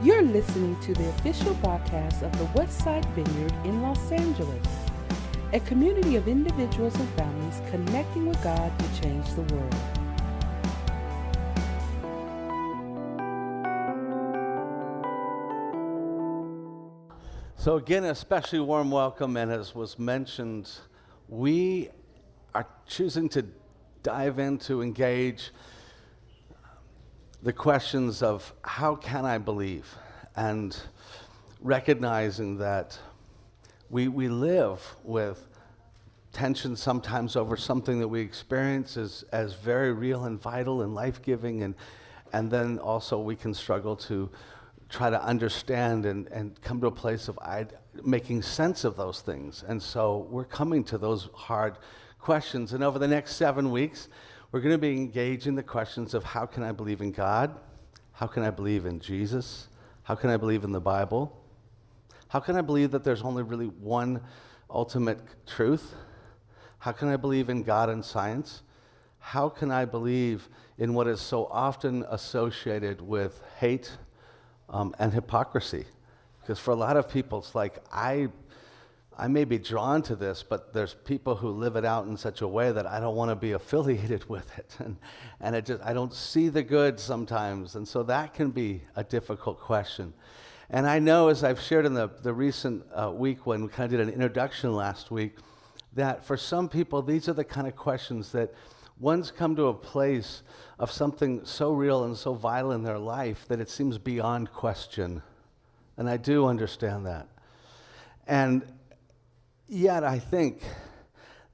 You're listening to the official podcast of the Westside Vineyard in Los Angeles, a community of individuals and families connecting with God to change the world. So again, especially warm welcome, and as was mentioned, we are choosing to dive into, engage the questions of how can I believe, and recognizing that we live with tension sometimes over something that we experience as very real and vital and life-giving, and then also we can struggle to try to understand and come to a place of making sense of those things. And so we're coming to those hard questions. And over the next 7 weeks, we're going to be engaging the questions of how can I believe in God? How can I believe in Jesus? How can I believe in the Bible? How can I believe that there's only really one ultimate truth? How can I believe in God and science? How can I believe in what is so often associated with hate and hypocrisy? Because for a lot of people, it's like, I may be drawn to this, but there's people who live it out in such a way that I don't want to be affiliated with it. And I don't see the good sometimes. And so that can be a difficult question. And I know, as I've shared in the recent week when we kind of did an introduction last week, that for some people, these are the kind of questions that one's come to a place of something so real and so vital in their life that it seems beyond question. And I do understand that. And yet I think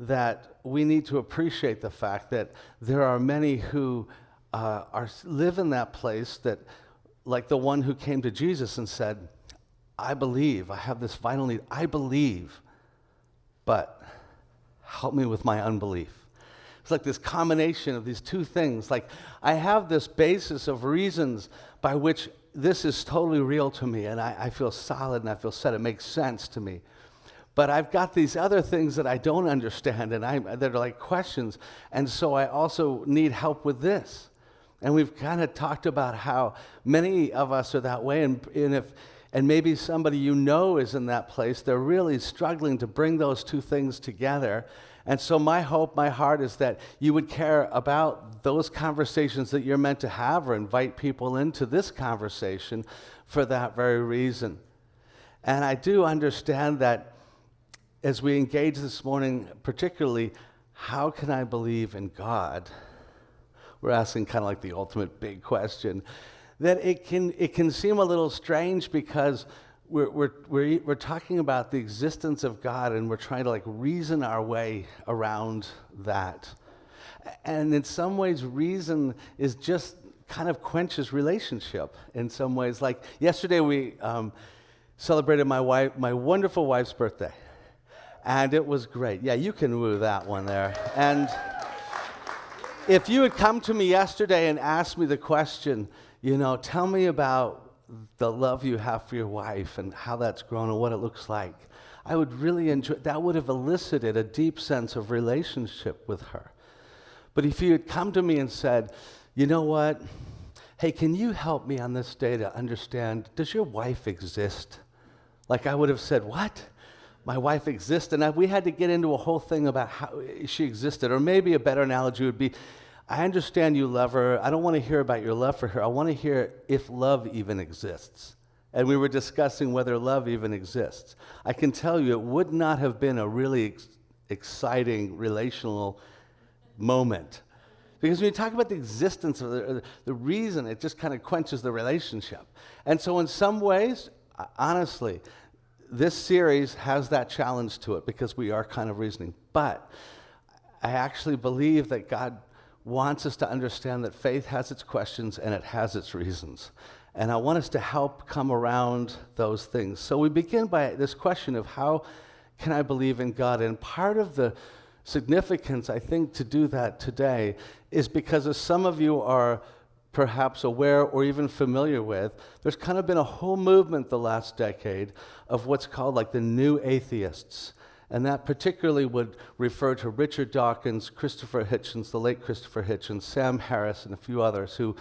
that we need to appreciate the fact that there are many who live in that place that, like the one who came to Jesus and said, I believe, I have this vital need, I believe, but help me with my unbelief. It's like this combination of these two things. Like, I have this basis of reasons by which this is totally real to me, and I feel solid and I feel set. It makes sense to me. But I've got these other things that I don't understand, and that are like questions, and so I also need help with this. And we've kind of talked about how many of us are that way, and maybe somebody you know is in that place. They're really struggling to bring those two things together. And so my hope, my heart is that you would care about those conversations that you're meant to have, or invite people into this conversation for that very reason. And I do understand that as we engage this morning, particularly, how can I believe in God? We're asking kind of like the ultimate big question. That it can seem a little strange because we're talking about the existence of God, and we're trying to like reason our way around that. And in some ways, reason is just kind of quenches relationship in some ways. Like yesterday, we celebrated my wonderful wife's birthday. And it was great. Yeah, you can woo that one there. And if you had come to me yesterday and asked me the question, tell me about the love you have for your wife and how that's grown and what it looks like, I would really enjoy, that would have elicited a deep sense of relationship with her. But if you had come to me and said, you know what, hey, can you help me on this day to understand, does your wife exist? Like, I would have said, what? My wife exists, and we had to get into a whole thing about how she existed. Or maybe a better analogy would be, I understand you love her. I don't want to hear about your love for her. I want to hear if love even exists. And we were discussing whether love even exists. I can tell you it would not have been a really exciting relational moment. Because when you talk about the existence of the reason, it just kind of quenches the relationship. And so in some ways, honestly, this series has that challenge to it because we are kind of reasoning. But I actually believe that God wants us to understand that faith has its questions and it has its reasons. And I want us to help come around those things. So we begin by this question of how can I believe in God? And part of the significance, I think, to do that today is because, as some of you are perhaps aware or even familiar with, there's kind of been a whole movement the last decade of what's called like the new atheists. And that particularly would refer to Richard Dawkins, Christopher Hitchens, the late Christopher Hitchens, Sam Harris, and a few others who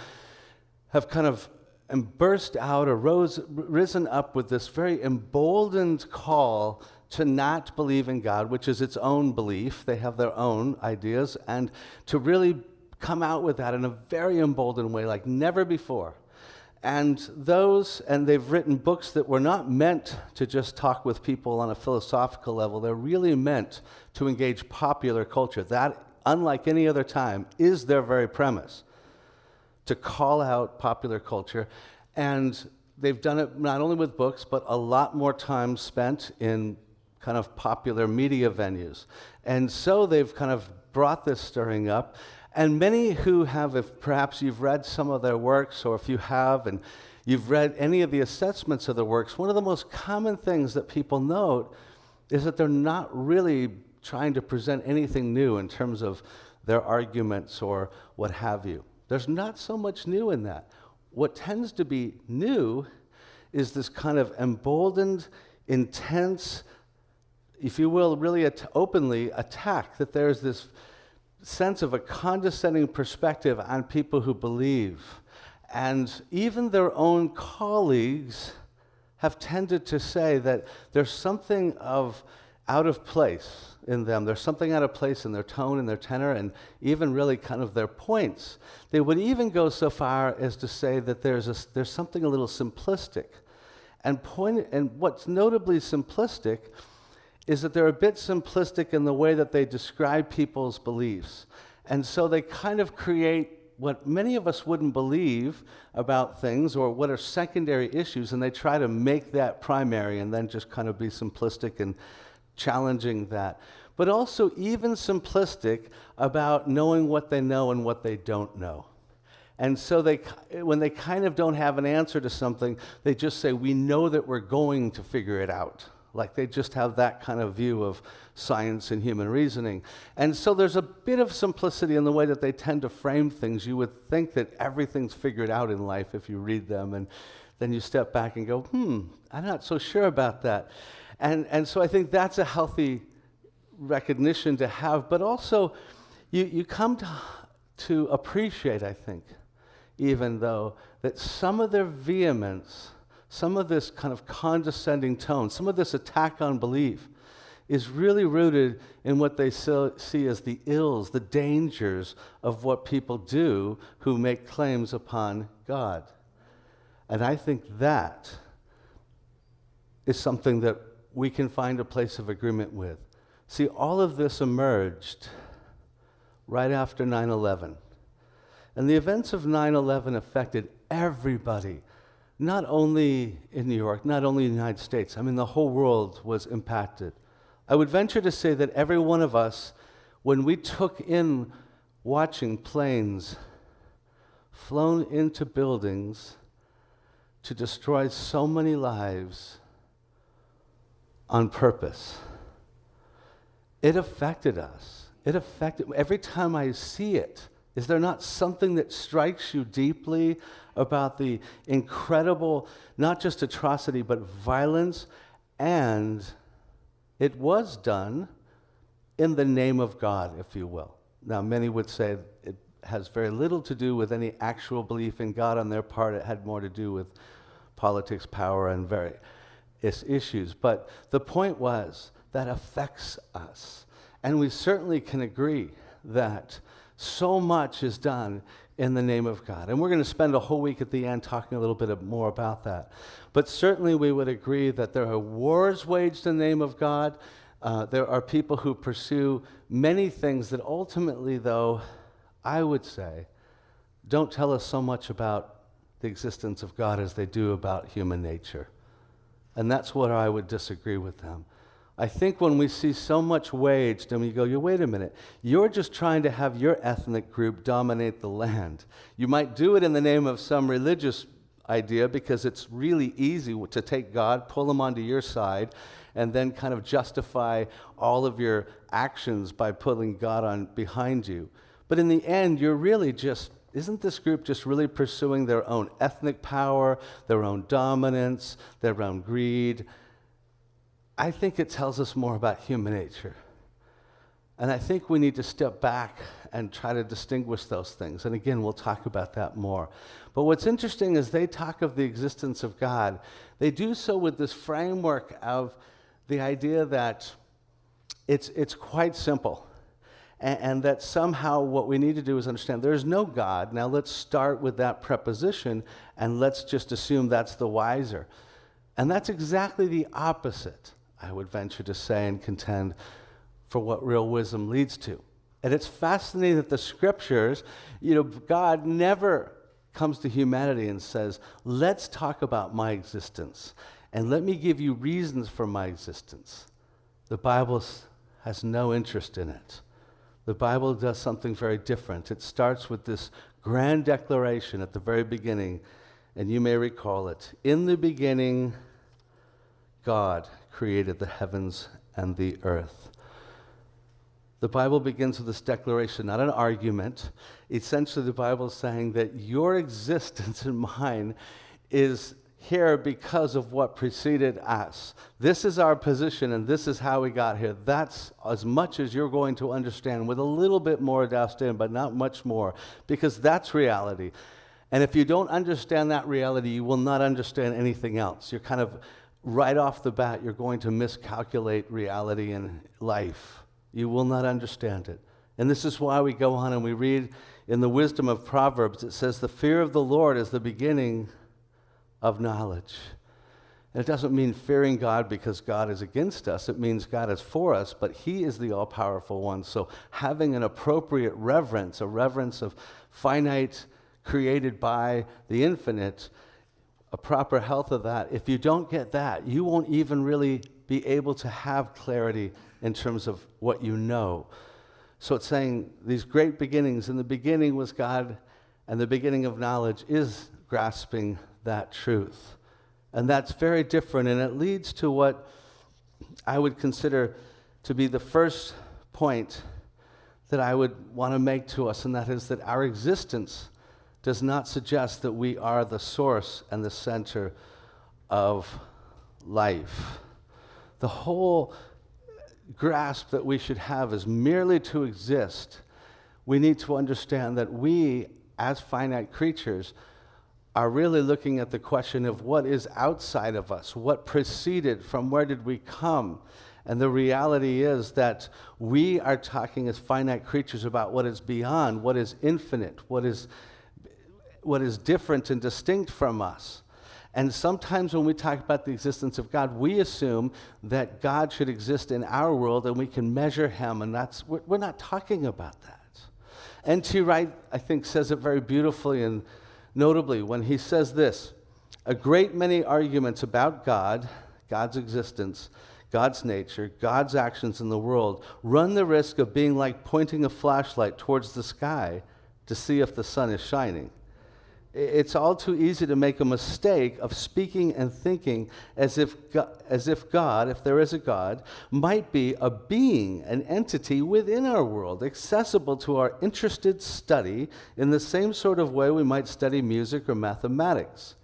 have kind of and burst out or risen up with this very emboldened call to not believe in God, which is its own belief. They have their own ideas, and to really come out with that in a very emboldened way, like never before. And they've written books that were not meant to just talk with people on a philosophical level. They're really meant to engage popular culture. That, unlike any other time, is their very premise, to call out popular culture. And they've done it not only with books, but a lot more time spent in kind of popular media venues. And so they've kind of brought this stirring up. And many who have, if perhaps you've read some of their works, or if you have, and you've read any of the assessments of their works, one of the most common things that people note is that they're not really trying to present anything new in terms of their arguments or what have you. There's not so much new in that. What tends to be new is this kind of emboldened, intense, if you will, really openly attack, that there's this sense of a condescending perspective on people who believe. And even their own colleagues have tended to say that there's something out of place in them. There's something out of place in their tone and their tenor, and even really kind of their points. They would even go so far as to say that there's something a little simplistic. And what's notably simplistic is that they're a bit simplistic in the way that they describe people's beliefs. And so they kind of create what many of us wouldn't believe about things, or what are secondary issues, and they try to make that primary and then just kind of be simplistic and challenging that. But also even simplistic about knowing what they know and what they don't know. And so when they kind of don't have an answer to something, they just say, we know that we're going to figure it out. Like they just have that kind of view of science and human reasoning. And so there's a bit of simplicity in the way that they tend to frame things. You would think that everything's figured out in life if you read them, and then you step back and go, I'm not so sure about that. And so I think that's a healthy recognition to have, but also you come to appreciate, I think, even though, that some of their vehemence, some of this kind of condescending tone, some of this attack on belief is really rooted in what they see as the ills, the dangers of what people do who make claims upon God. And I think that is something that we can find a place of agreement with. See, all of this emerged right after 9/11. And the events of 9/11 affected everybody. Not only in New York, not only in the United States. I mean, the whole world was impacted. I would venture to say that every one of us, when we took in watching planes flown into buildings to destroy so many lives on purpose, it affected us. Every time I see it, is there not something that strikes you deeply about the incredible, not just atrocity, but violence? And it was done in the name of God, if you will. Now, many would say it has very little to do with any actual belief in God on their part. It had more to do with politics, power, and various issues. But the point was that affects us. And we certainly can agree that so much is done in the name of God. And we're going to spend a whole week at the end talking a little bit more about that. But certainly we would agree that there are wars waged in the name of God. There are people who pursue many things that ultimately, though, I would say, don't tell us so much about the existence of God as they do about human nature. And that's what I would disagree with them. I think when we see so much waged and we go, wait a minute, you're just trying to have your ethnic group dominate the land. You might do it in the name of some religious idea because it's really easy to take God, pull him onto your side, and then kind of justify all of your actions by putting God on behind you. But in the end, you're really just, isn't this group just really pursuing their own ethnic power, their own dominance, their own greed? I think it tells us more about human nature. And I think we need to step back and try to distinguish those things. And again, we'll talk about that more. But what's interesting is they talk of the existence of God. They do so with this framework of the idea that it's quite simple. And that somehow what we need to do is understand there's no God. Now let's start with that preposition and let's just assume that's the wiser. And that's exactly the opposite, I would venture to say and contend, for what real wisdom leads to. And it's fascinating that the scriptures, God never comes to humanity and says, let's talk about my existence and let me give you reasons for my existence. The Bible has no interest in it. The Bible does something very different. It starts with this grand declaration at the very beginning, and you may recall it. In the beginning, God created the heavens and the earth. The Bible begins with this declaration, not an argument. Essentially, the Bible is saying that your existence and mine is here because of what preceded us. This is our position, and this is how we got here. That's as much as you're going to understand, with a little bit more doused in, but not much more, because that's reality. And if you don't understand that reality, you will not understand anything else. You're kind of, right off the bat, you're going to miscalculate reality in life. You will not understand it. And this is why we go on and we read in the wisdom of Proverbs, it says, the fear of the Lord is the beginning of knowledge. And it doesn't mean fearing God because God is against us. It means God is for us, but he is the all-powerful one. So having an appropriate reverence, a reverence of finite, created by the infinite, a proper health of that. If you don't get that, you won't even really be able to have clarity in terms of what you know. So it's saying these great beginnings. In the beginning was God, and the beginning of knowledge is grasping that truth. And that's very different, and it leads to what I would consider to be the first point that I would want to make to us, and that is that our existence does not suggest that we are the source and the center of life. The whole grasp that we should have is merely to exist. We need to understand that we, as finite creatures, are really looking at the question of what is outside of us, what preceded, from where did we come? And the reality is that we are talking as finite creatures about what is beyond, what is infinite, what is different and distinct from us. And sometimes when we talk about the existence of God, we assume that God should exist in our world and we can measure him, and we're not talking about that. N.T. Wright, I think, says it very beautifully and notably when he says this: a great many arguments about God, God's existence, God's nature, God's actions in the world, run the risk of being like pointing a flashlight towards the sky to see if the sun is shining. It's all too easy to make a mistake of speaking and thinking as if God, if there is a God, might be a being, an entity within our world, accessible to our interested study in the same sort of way we might study music or mathematics,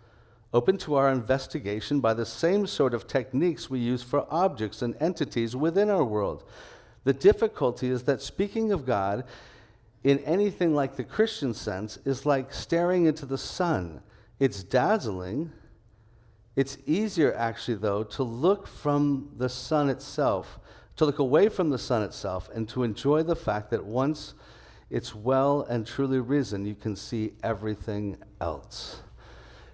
open to our investigation by the same sort of techniques we use for objects and entities within our world. The difficulty is that speaking of God in anything like the Christian sense is like staring into the sun. It's dazzling. It's easier, actually, though, to look from the sun itself, to look away from the sun itself, and to enjoy the fact that once it's well and truly risen, you can see everything else.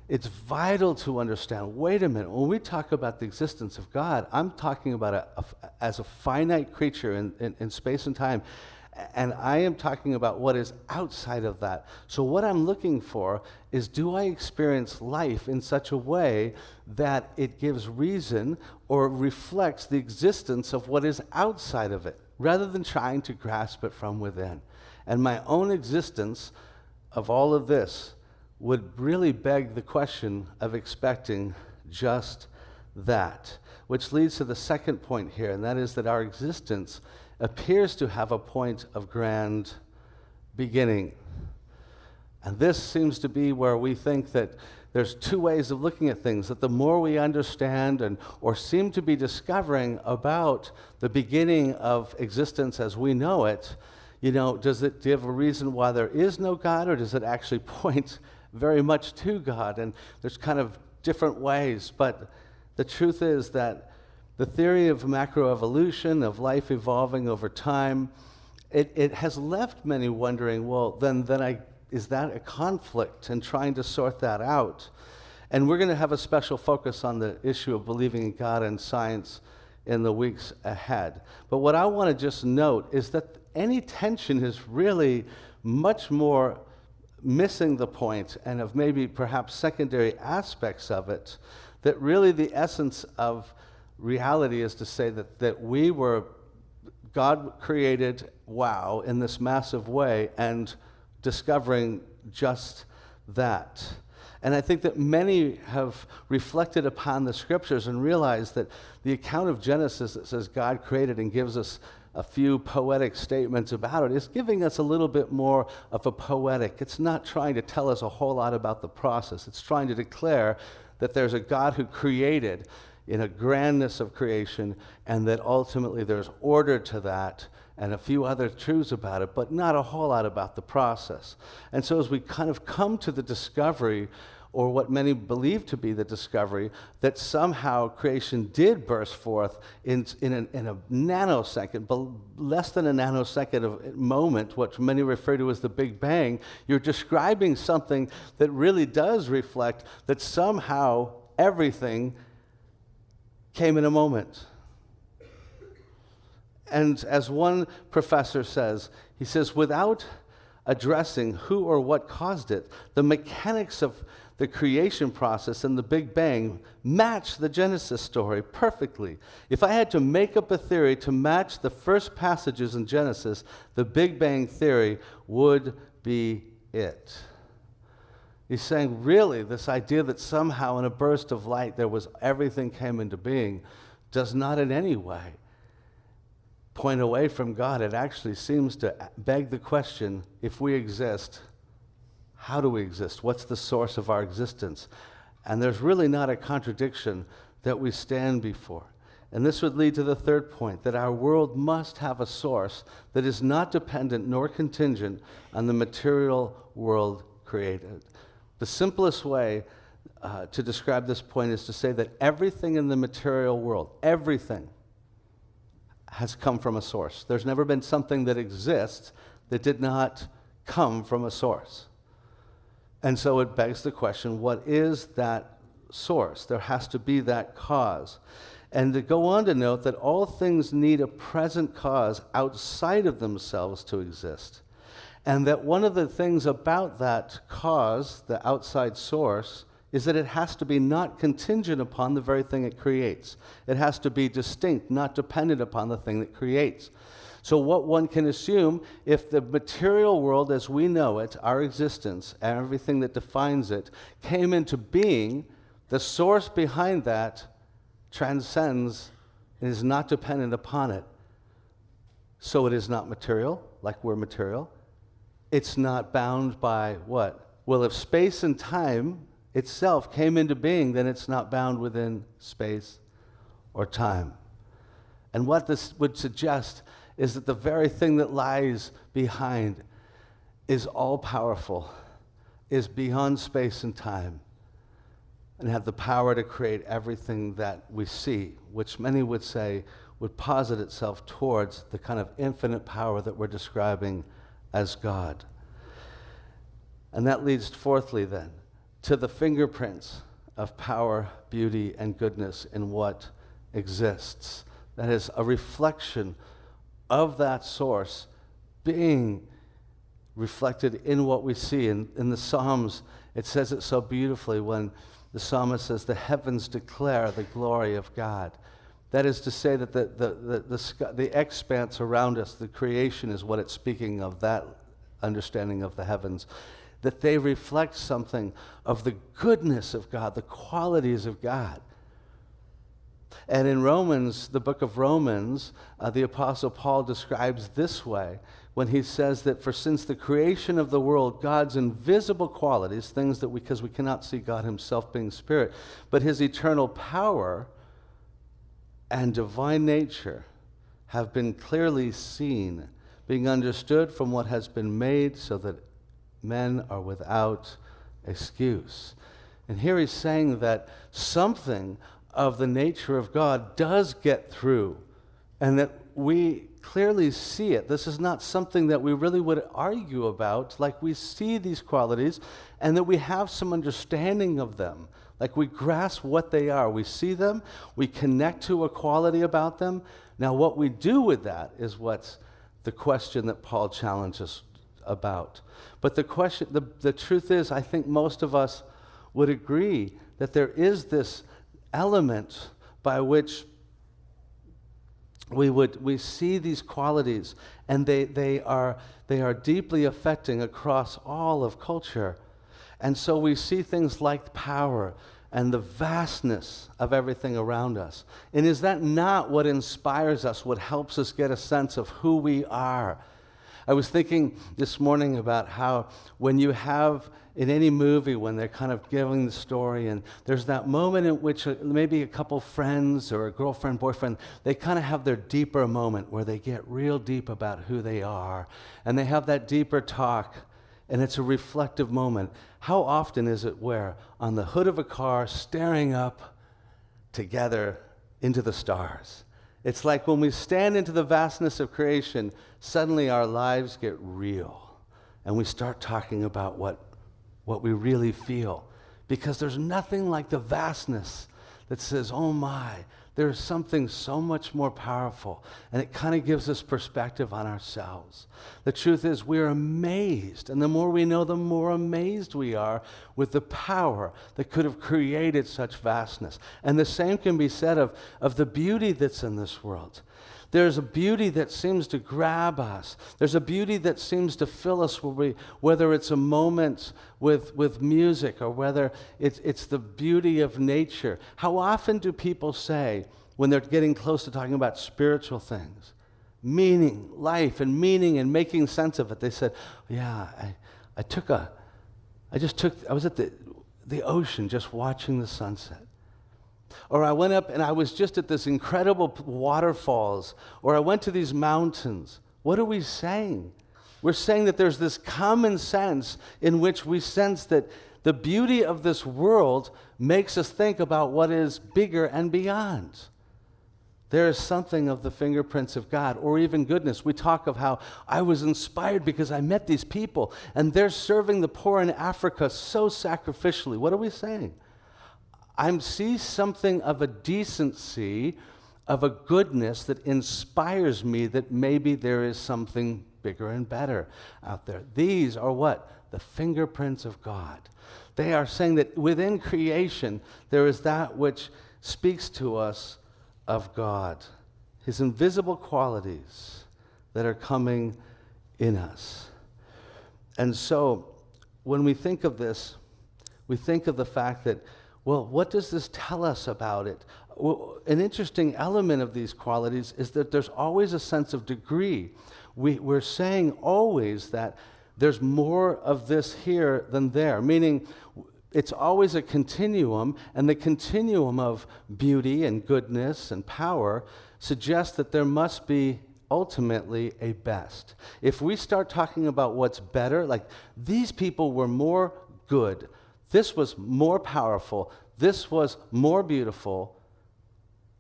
It's vital to understand, wait a minute, when we talk about the existence of God, I'm talking about as a finite creature in space and time. And I am talking about what is outside of that. So what I'm looking for is, do I experience life in such a way that it gives reason or reflects the existence of what is outside of it, rather than trying to grasp it from within? And my own existence of all of this would really beg the question of expecting just that. Which leads to the second point here, and that is that our existence appears to have a point of grand beginning. And this seems to be where we think that there's two ways of looking at things, that the more we understand or seem to be discovering about the beginning of existence as we know it, does it give a reason why there is no God, or does it actually point very much to God? And there's kind of different ways, but the truth is that the theory of macroevolution, of life evolving over time, it has left many wondering, well, is that a conflict, and trying to sort that out? And we're going to have a special focus on the issue of believing in God and science in the weeks ahead. But what I want to just note is that any tension is really much more missing the point, and of maybe perhaps secondary aspects of it, that really the essence of reality is to say that we were, God created, in this massive way, and discovering just that. And I think that many have reflected upon the scriptures and realized that the account of Genesis that says God created and gives us a few poetic statements about it is giving us a little bit more of a poetic. It's not trying to tell us a whole lot about the process. It's trying to declare that there's a God who created in a grandness of creation, and that ultimately there's order to that, and a few other truths about it, but not a whole lot about the process. And so as we kind of come to the discovery, or what many believe to be the discovery, that somehow creation did burst forth in a nanosecond, but less than a nanosecond of moment, what many refer to as the Big Bang, you're describing something that really does reflect that somehow everything came in a moment. And as one professor says, he says, without addressing who or what caused it, the mechanics of the creation process and the Big Bang match the Genesis story perfectly. If I had to make up a theory to match the first passages in Genesis, the Big Bang theory would be it. He's saying, really, this idea that somehow in a burst of light everything came into being does not in any way point away from God. It actually seems to beg the question, if we exist, how do we exist? What's the source of our existence? And there's really not a contradiction that we stand before. And this would lead to the third point, that our world must have a source that is not dependent nor contingent on the material world created. The simplest way to describe this point is to say that everything in the material world, everything, has come from a source. There's never been something that exists that did not come from a source. And so it begs the question, what is that source? There has to be that cause. And to go on to note that all things need a present cause outside of themselves to exist. And that one of the things about that cause, the outside source, is that it has to be not contingent upon the very thing it creates. It has to be distinct, not dependent upon the thing that creates. So what one can assume, if the material world as we know it, our existence, and everything that defines it, came into being, the source behind that transcends and is not dependent upon it. So it is not material, like we're material. It's not bound by what? Well, if space and time itself came into being, then it's not bound within space or time. And what this would suggest is that the very thing that lies behind is all-powerful, is beyond space and time, and have the power to create everything that we see, which many would say would posit itself towards the kind of infinite power that we're describing as God. And that leads, fourthly, then, to the fingerprints of power, beauty, and goodness in what exists. That is a reflection of that source being reflected in what we see. In the Psalms, it says it so beautifully when the psalmist says, the heavens declare the glory of God. That is to say that the expanse around us, the creation is what it's speaking of, that understanding of the heavens, that they reflect something of the goodness of God, the qualities of God. And in Romans, the book of Romans, the Apostle Paul describes this way, when he says that for since the creation of the world, God's invisible qualities, things that because we cannot see God himself being spirit, but his eternal power and divine nature have been clearly seen, being understood from what has been made, so that men are without excuse. And here he's saying that something of the nature of God does get through, and that we clearly see it. This is not something that we really would argue about. Like, we see these qualities, and that we have some understanding of them. Like, we grasp what they are. We see them, we connect to a quality about them. Now, what we do with that is what's the question that Paul challenges about. But the truth is, I think most of us would agree that there is this element by which we see these qualities, and they are deeply affecting across all of culture. And so we see things like power and the vastness of everything around us. And is that not what inspires us, what helps us get a sense of who we are? I was thinking this morning about how when you have, in any movie, when they're kind of giving the story, and there's that moment in which maybe a couple friends or a girlfriend, boyfriend, they kind of have their deeper moment where they get real deep about who they are, and they have that deeper talk, and it's a reflective moment. How often is it where on the hood of a car, staring up together into the stars? It's like when we stand into the vastness of creation, suddenly our lives get real, and we start talking about what we really feel, because there's nothing like the vastness that says, oh my, there's something so much more powerful, and it kind of gives us perspective on ourselves. The truth is, we're amazed, and the more we know, the more amazed we are with the power that could have created such vastness. And the same can be said of the beauty that's in this world. There's a beauty that seems to grab us. There's a beauty that seems to fill us, whether it's a moment with music, or whether it's the beauty of nature. How often do people say, when they're getting close to talking about spiritual things, meaning, life and meaning and making sense of it, they said, yeah, I was at the ocean just watching the sunset. Or I went up and I was just at this incredible waterfalls, or I went to these mountains. What are we saying? We're saying that there's this common sense in which we sense that the beauty of this world makes us think about what is bigger and beyond. There is something of the fingerprints of God, or even goodness. We talk of how I was inspired because I met these people, and they're serving the poor in Africa so sacrificially. What are we saying? I see something of a decency, of a goodness that inspires me that maybe there is something bigger and better out there. These are what? The fingerprints of God. They are saying that within creation, there is that which speaks to us of God, his invisible qualities that are coming in us. And so, when we think of this, we think of the fact that, well, what does this tell us about it? Well, an interesting element of these qualities is that there's always a sense of degree. We're saying always that there's more of this here than there, meaning it's always a continuum, and the continuum of beauty and goodness and power suggests that there must be ultimately a best. If we start talking about what's better, like these people were more good, this was more powerful, this was more beautiful,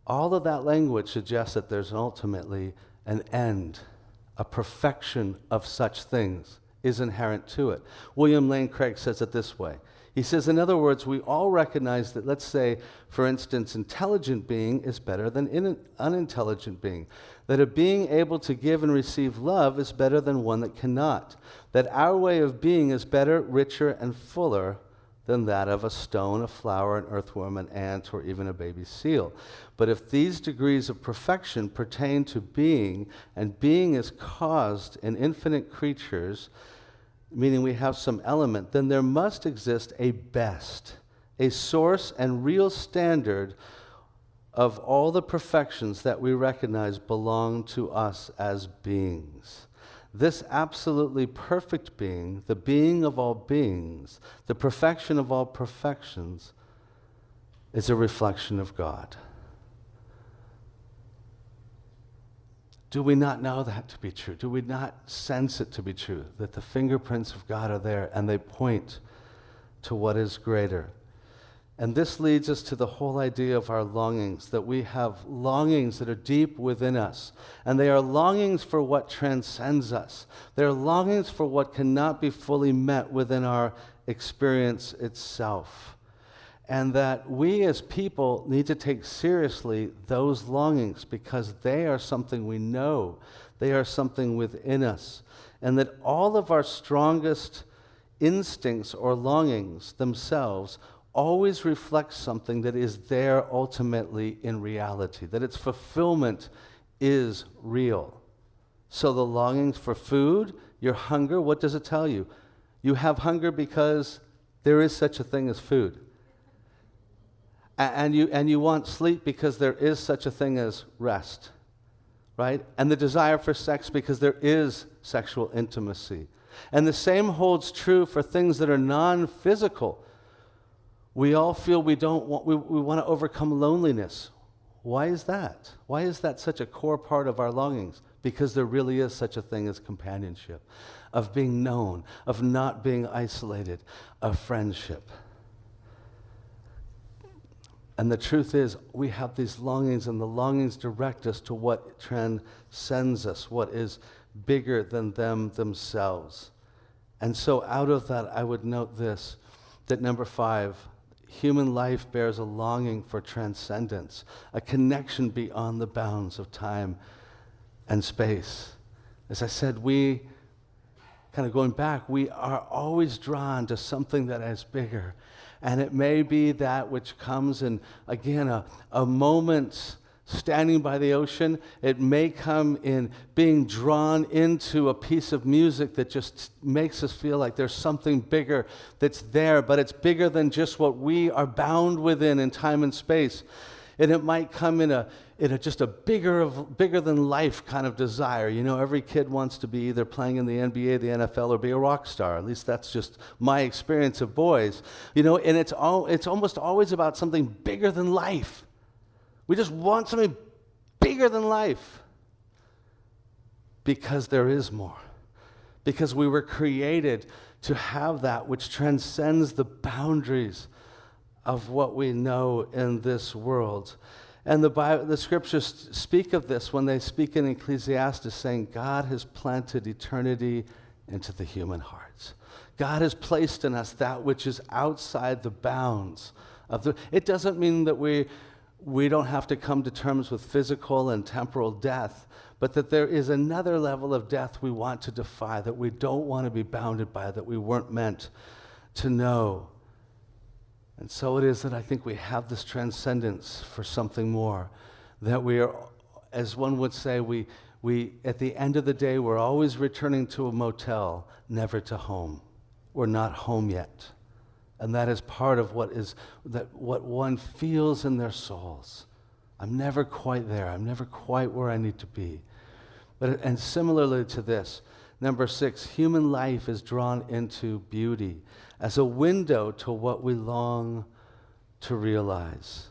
all of that language suggests that there's ultimately an end, a perfection of such things is inherent to it. William Lane Craig says it this way. He says, in other words, we all recognize that, let's say, for instance, intelligent being is better than unintelligent being, that a being able to give and receive love is better than one that cannot, that our way of being is better, richer, and fuller than that of a stone, a flower, an earthworm, an ant, or even a baby seal. But if these degrees of perfection pertain to being, and being is caused in infinite creatures, meaning we have some element, then there must exist a best, a source and real standard of all the perfections that we recognize belong to us as beings. This absolutely perfect being, the being of all beings, the perfection of all perfections, is a reflection of God. Do we not know that to be true? Do we not sense it to be true, that the fingerprints of God are there and they point to what is greater? And this leads us to the whole idea of our longings, that we have longings that are deep within us, and they are longings for what transcends us. They are longings for what cannot be fully met within our experience itself. And that we as people need to take seriously those longings because they are something we know. They are something within us. And that all of our strongest instincts or longings themselves always reflect something that is there ultimately in reality, that its fulfillment is real. So the longings for food, your hunger, what does it tell you? You have hunger because there is such a thing as food. And you want sleep because there is such a thing as rest, right? And the desire for sex because there is sexual intimacy. And the same holds true for things that are non-physical. We all feel we want to overcome loneliness. Why is that? Why is that such a core part of our longings? Because there really is such a thing as companionship, of being known, of not being isolated, of friendship. And the truth is, we have these longings, and the longings direct us to what transcends us, what is bigger than them themselves. And so out of that, I would note this, that number 5, human life bears a longing for transcendence, a connection beyond the bounds of time and space. As I said, we, kind of going back, we are always drawn to something that is bigger. And it may be that which comes in, again, a moment standing by the ocean. It may come in being drawn into a piece of music that just makes us feel like there's something bigger that's there, but it's bigger than just what we are bound within in time and space. And it might come in a just a bigger than life kind of desire. You know, every kid wants to be either playing in the NBA, the NFL, or be a rock star. At least that's just my experience of boys. You know, and it's almost always about something bigger than life. We just want something bigger than life because there is more. Because we were created to have that which transcends the boundaries of what we know in this world. And the scriptures speak of this when they speak in Ecclesiastes, saying God has planted eternity into the human hearts. God has placed in us that which is outside the bounds of the... It doesn't mean that we don't have to come to terms with physical and temporal death, but that there is another level of death we want to defy, that we don't want to be bounded by, that we weren't meant to know. And so it is that I think we have this transcendence for something more, that we are, as one would say, we at the end of the day, we're always returning to a motel, never to home. We're not home yet. And that is part of what one feels in their souls. I'm never quite there. I'm never quite where I need to be. And similarly to this, number 6, human life is drawn into beauty as a window to what we long to realize.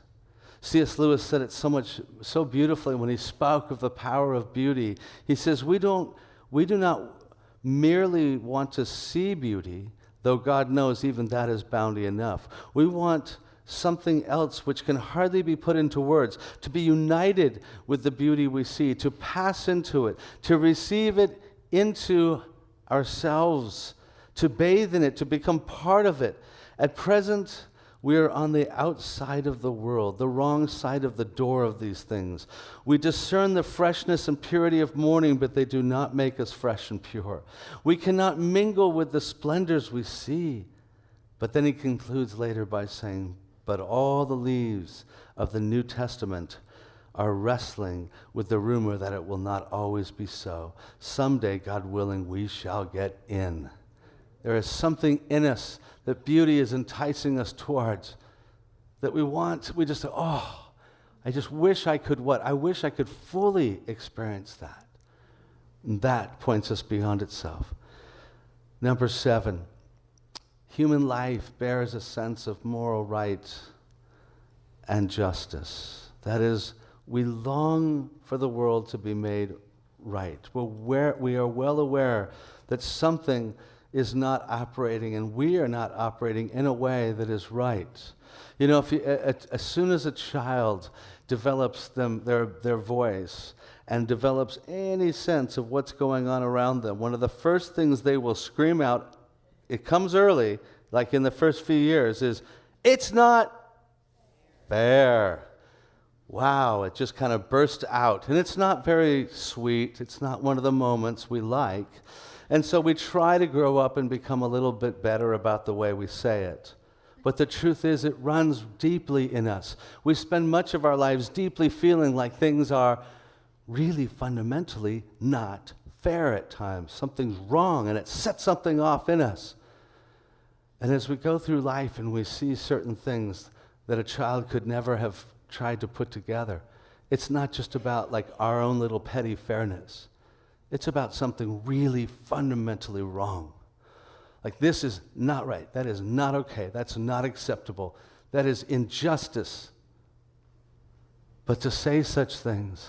C.S. Lewis said it so beautifully when he spoke of the power of beauty. He says, we do not merely want to see beauty, though God knows even that is bounty enough. We want something else which can hardly be put into words, to be united with the beauty we see, to pass into it, to receive it into ourselves, to bathe in it, to become part of it. At present, we are on the outside of the world, the wrong side of the door of these things. We discern the freshness and purity of morning, but they do not make us fresh and pure. We cannot mingle with the splendors we see. But then he concludes later by saying, but all the leaves of the New Testament are wrestling with the rumor that it will not always be so. Someday, God willing, we shall get in. There is something in us that beauty is enticing us towards, that we just say, oh, I just wish I could what? I wish I could fully experience that. And that points us beyond itself. Number 7, human life bears a sense of moral right and justice. That is, we long for the world to be made right. We are well aware that something is not operating, and we are not operating in a way that is right. You know, as soon as a child develops their voice and develops any sense of what's going on around them, one of the first things they will scream out, it comes early, like in the first few years, is, "It's not fair." Wow, it just kind of bursts out. And it's not very sweet. It's not one of the moments we like. And so we try to grow up and become a little bit better about the way we say it. But the truth is, it runs deeply in us. We spend much of our lives deeply feeling like things are really fundamentally not fair at times. Something's wrong, and it sets something off in us. And as we go through life and we see certain things that a child could never have tried to put together, it's not just about like our own little petty fairness. It's about something really fundamentally wrong. Like, this is not right. That is not okay. That's not acceptable. That is injustice. But to say such things,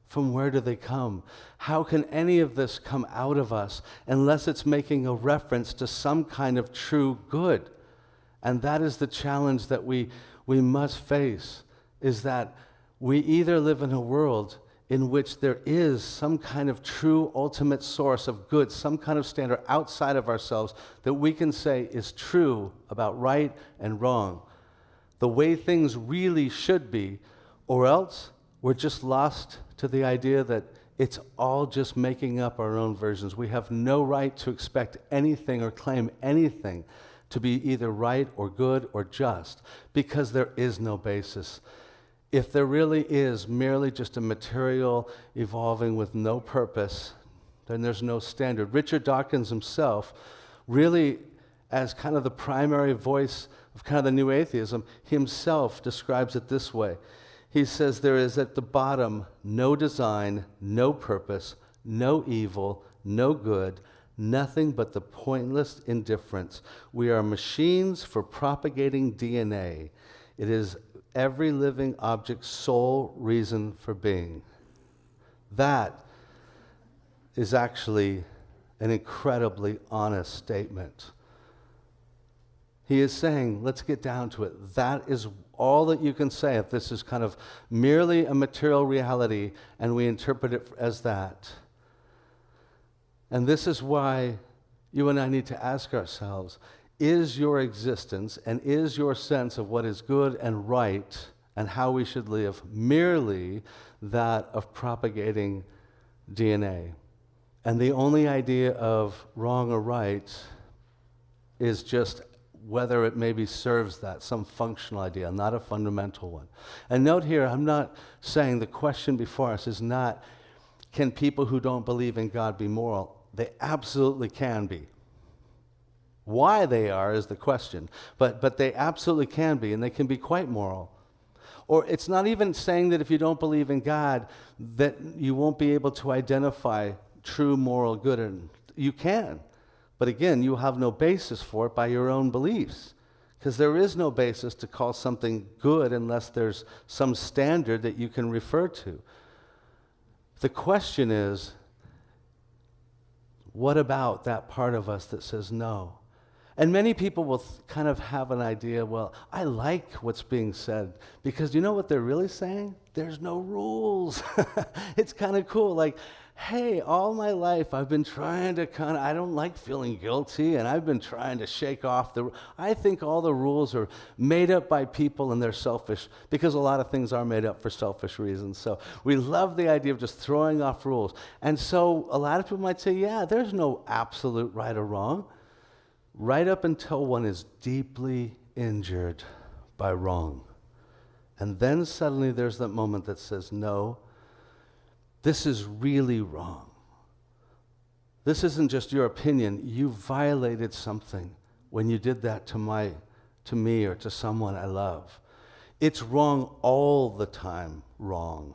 from where do they come? How can any of this come out of us unless it's making a reference to some kind of true good? And that is the challenge that we must face, is that we either live in a world in which there is some kind of true ultimate source of good, some kind of standard outside of ourselves that we can say is true about right and wrong, the way things really should be, or else we're just lost to the idea that it's all just making up our own versions. We have no right to expect anything or claim anything to be either right or good or just, because there is no basis. If there really is merely just a material evolving with no purpose, then there's no standard. Richard Dawkins himself, really as kind of the primary voice of kind of the new atheism, himself describes it this way. He says there is at the bottom no design, no purpose, no evil, no good, nothing but the pointless indifference. We are machines for propagating DNA. It is every living object's sole reason for being. That is actually an incredibly honest statement. He is saying, let's get down to it. That is all that you can say if this is kind of merely a material reality and we interpret it as that. And this is why you and I need to ask ourselves, is your existence and is your sense of what is good and right and how we should live merely that of propagating DNA? And the only idea of wrong or right is just whether it maybe serves that, some functional idea, not a fundamental one. And note here, I'm not saying the question before us is not, can people who don't believe in God be moral? They absolutely can be. Why they are is the question, but they absolutely can be, and they can be quite moral. Or it's not even saying that if you don't believe in God, that you won't be able to identify true moral good, and you can. But again, you have no basis for it by your own beliefs, because there is no basis to call something good unless there's some standard that you can refer to. The question is, what about that part of us that says no? And many people will kind of have an idea, well, I like what's being said, because you know what they're really saying? There's no rules. It's kind of cool. Like, hey, all my life I've been trying to I don't like feeling guilty, and I've been trying to shake off I think all the rules are made up by people and they're selfish, because a lot of things are made up for selfish reasons. So we love the idea of just throwing off rules. And so a lot of people might say, yeah, there's no absolute right or wrong. Right up until one is deeply injured by wrong. And then suddenly there's that moment that says, no, this is really wrong. This isn't just your opinion. You violated something when you did that to me or to someone I love. It's wrong all the time, wrong.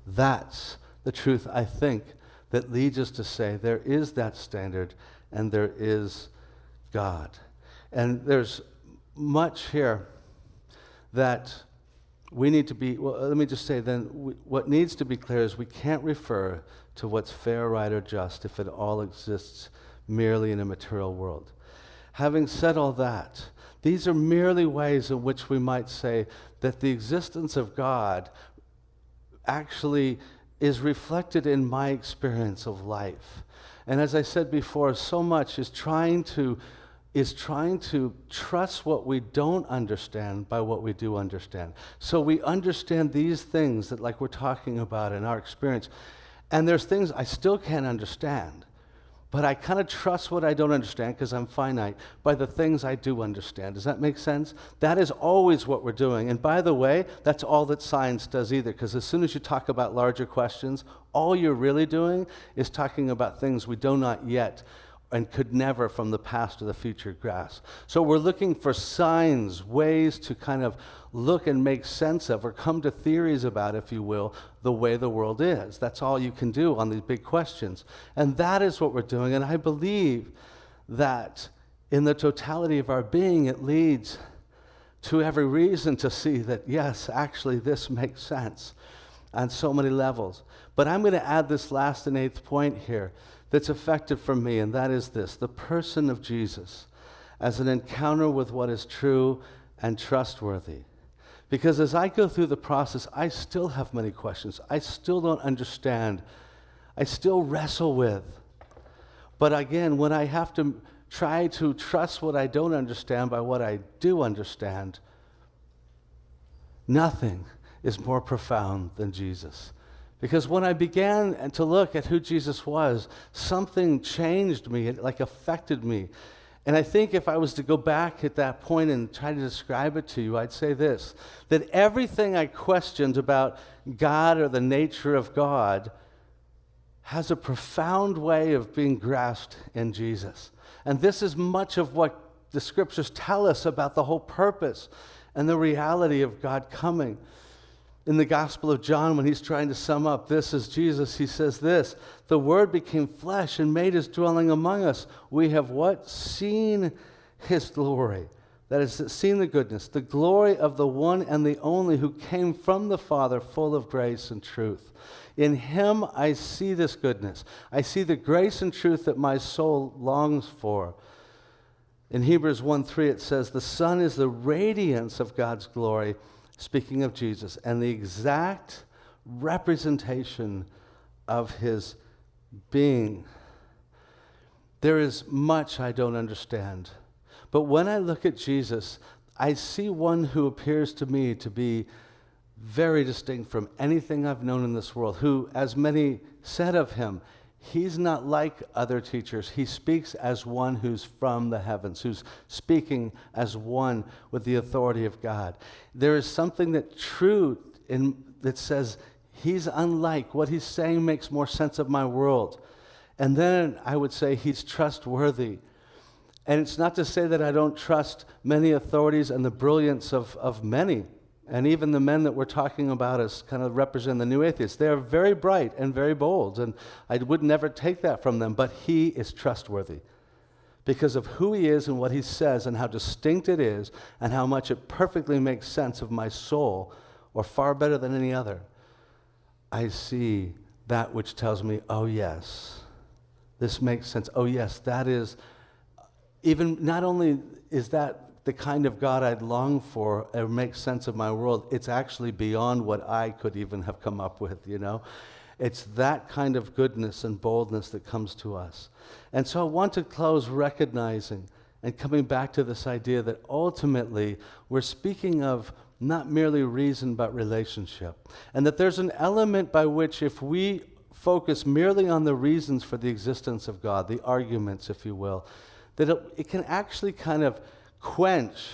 That's the truth, I think, that leads us to say there is that standard and there is God. And there's much here that we need to be, well, let me just say then, what needs to be clear is we can't refer to what's fair, right, or just if it all exists merely in a material world. Having said all that, these are merely ways in which we might say that the existence of God actually is reflected in my experience of life. And as I said before, so much is trying to trust what we don't understand by what we do understand. So we understand these things that, like we're talking about in our experience, and there's things I still can't understand, but I kind of trust what I don't understand because I'm finite by the things I do understand. Does that make sense? That is always what we're doing. And by the way, that's all that science does either, because as soon as you talk about larger questions, all you're really doing is talking about things we do not yet and could never from the past or the future grasp. So we're looking for signs, ways to kind of look and make sense of or come to theories about, if you will, the way the world is. That's all you can do on these big questions. And that is what we're doing. And I believe that in the totality of our being, it leads to every reason to see that, yes, actually this makes sense on so many levels. But I'm going to add this last and eighth point here that's effective for me, and that is this: the person of Jesus as an encounter with what is true and trustworthy. Because as I go through the process, I still have many questions. I still don't understand. I still wrestle with. But again, when I have to try to trust what I don't understand by what I do understand, nothing is more profound than Jesus. Because when I began to look at who Jesus was, something changed me, it like affected me. And I think if I was to go back at that point and try to describe it to you, I'd say this: that everything I questioned about God or the nature of God has a profound way of being grasped in Jesus. And this is much of what the scriptures tell us about the whole purpose and the reality of God coming. In the Gospel of John, when he's trying to sum up this as Jesus, he says this: the Word became flesh and made his dwelling among us. We have what? Seen his glory. That is, seen the goodness, the glory of the one and the only who came from the Father, full of grace and truth. In him I see this goodness. I see the grace and truth that my soul longs for. In Hebrews 1:3 it says, the Son is the radiance of God's glory, speaking of Jesus, and the exact representation of his being. There is much I don't understand, but when I look at Jesus, I see one who appears to me to be very distinct from anything I've known in this world, who, as many said of him, he's not like other teachers. He speaks as one who's from the heavens, who's speaking as one with the authority of God. There is something that that says he's unlike. What he's saying makes more sense of my world. And then I would say he's trustworthy. And it's not to say that I don't trust many authorities and the brilliance of many. And even the men that we're talking about as kind of represent the new atheists, they are very bright and very bold, and I would never take that from them, but he is trustworthy because of who he is and what he says and how distinct it is and how much it perfectly makes sense of my soul, or far better than any other. I see that which tells me, oh yes, this makes sense. Oh yes, that is, even not only is that the kind of God I'd long for or make sense of my world, it's actually beyond what I could even have come up with, you know? It's that kind of goodness and boldness that comes to us. And so I want to close recognizing and coming back to this idea that ultimately we're speaking of not merely reason but relationship. And that there's an element by which if we focus merely on the reasons for the existence of God, the arguments, if you will, that it can actually kind of quench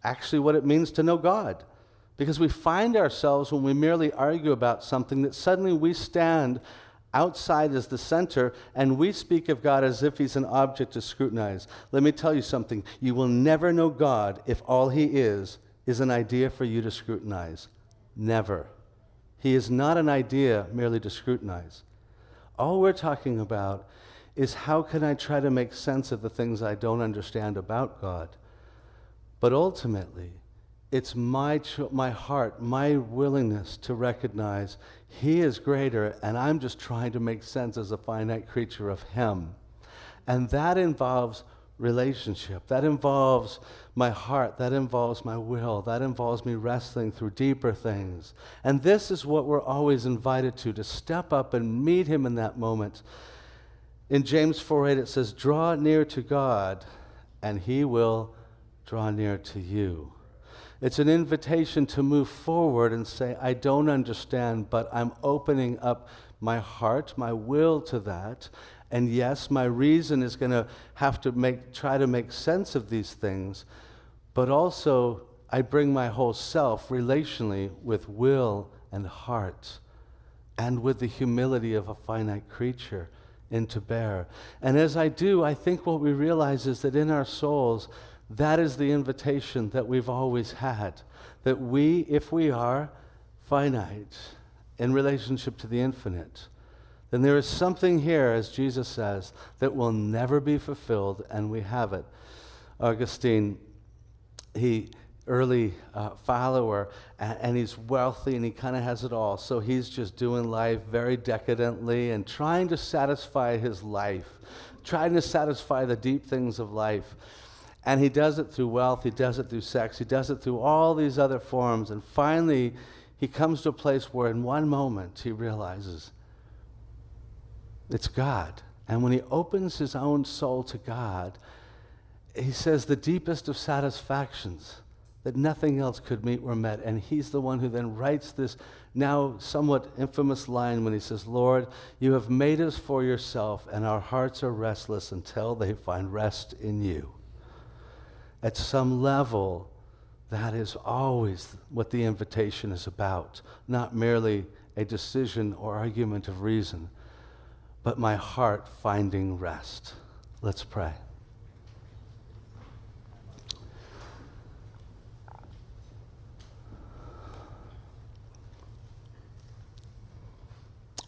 actually what it means to know God. Because we find ourselves, when we merely argue about something, that suddenly we stand outside as the center and we speak of God as if he's an object to scrutinize. Let me tell you something. You will never know God if all he is an idea for you to scrutinize. Never. He is not an idea merely to scrutinize. All we're talking about is how can I try to make sense of the things I don't understand about God. But ultimately, it's my heart, my willingness to recognize He is greater, and I'm just trying to make sense as a finite creature of Him. And that involves relationship. That involves my heart. That involves my will. That involves me wrestling through deeper things. And this is what we're always invited to step up and meet Him in that moment. In James 4:8 it says, draw near to God, and He will draw near to you. It's an invitation to move forward and say, I don't understand, but I'm opening up my heart, my will to that. And yes, my reason is going to have to try to make sense of these things, but also I bring my whole self relationally with will and heart and with the humility of a finite creature into bear. And as I do, I think what we realize is that in our souls, that is the invitation that we've always had, that we, if we are finite in relationship to the infinite, then there is something here, as Jesus says, that will never be fulfilled, and we have it. Augustine, early follower, and he's wealthy, and he kind of has it all, so he's just doing life very decadently and trying to satisfy his life, trying to satisfy the deep things of life. And he does it through wealth, he does it through sex, he does it through all these other forms, and finally he comes to a place where in one moment he realizes it's God. And when he opens his own soul to God, he says the deepest of satisfactions that nothing else could meet were met. And he's the one who then writes this now somewhat infamous line when he says, Lord, you have made us for yourself, and our hearts are restless until they find rest in you. At some level, that is always what the invitation is about, not merely a decision or argument of reason, but my heart finding rest. Let's pray.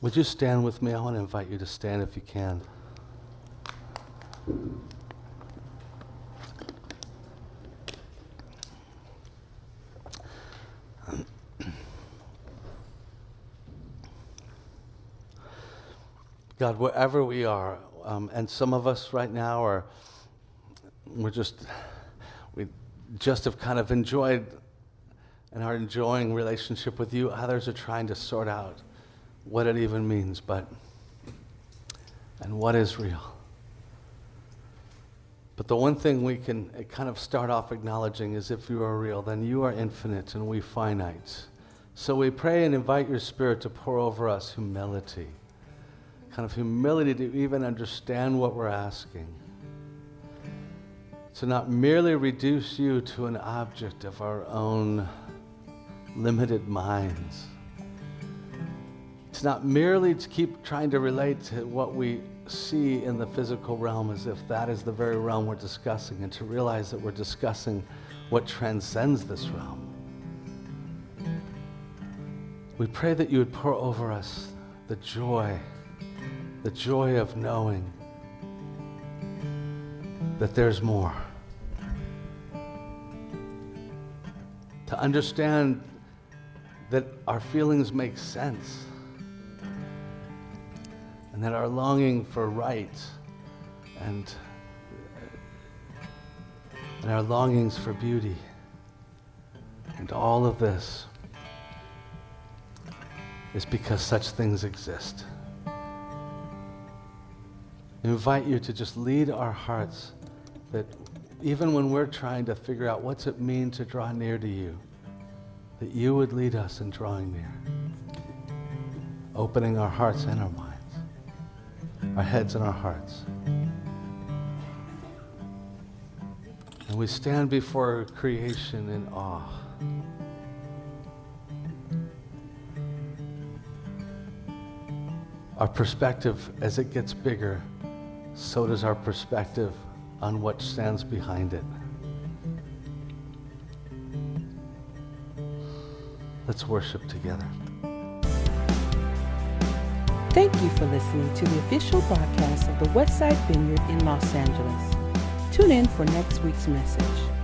Would you stand with me? I want to invite you to stand if you can. God, wherever we are, and some of us right now we just have kind of enjoyed and are enjoying relationship with you. Others are trying to sort out what it even means, and what is real. But the one thing we can kind of start off acknowledging is if you are real, then you are infinite and we finite. So we pray and invite your Spirit to pour over us humility. Kind of humility to even understand what we're asking. To not merely reduce you to an object of our own limited minds. To not merely to keep trying to relate to what we see in the physical realm as if that is the very realm we're discussing, and to realize that we're discussing what transcends this realm. We pray that you would pour over us the joy of knowing that there's more. To understand that our feelings make sense, and that our longing for right and our longings for beauty and all of this is because such things exist. I invite you to just lead our hearts, that even when we're trying to figure out what's it mean to draw near to you, that you would lead us in drawing near, opening our hearts and our minds, our heads and our hearts. And we stand before creation in awe. Our perspective, as it gets bigger, so does our perspective on what stands behind it. Let's worship together. Thank you for listening to the official broadcast of the Westside Vineyard in Los Angeles. Tune in for next week's message.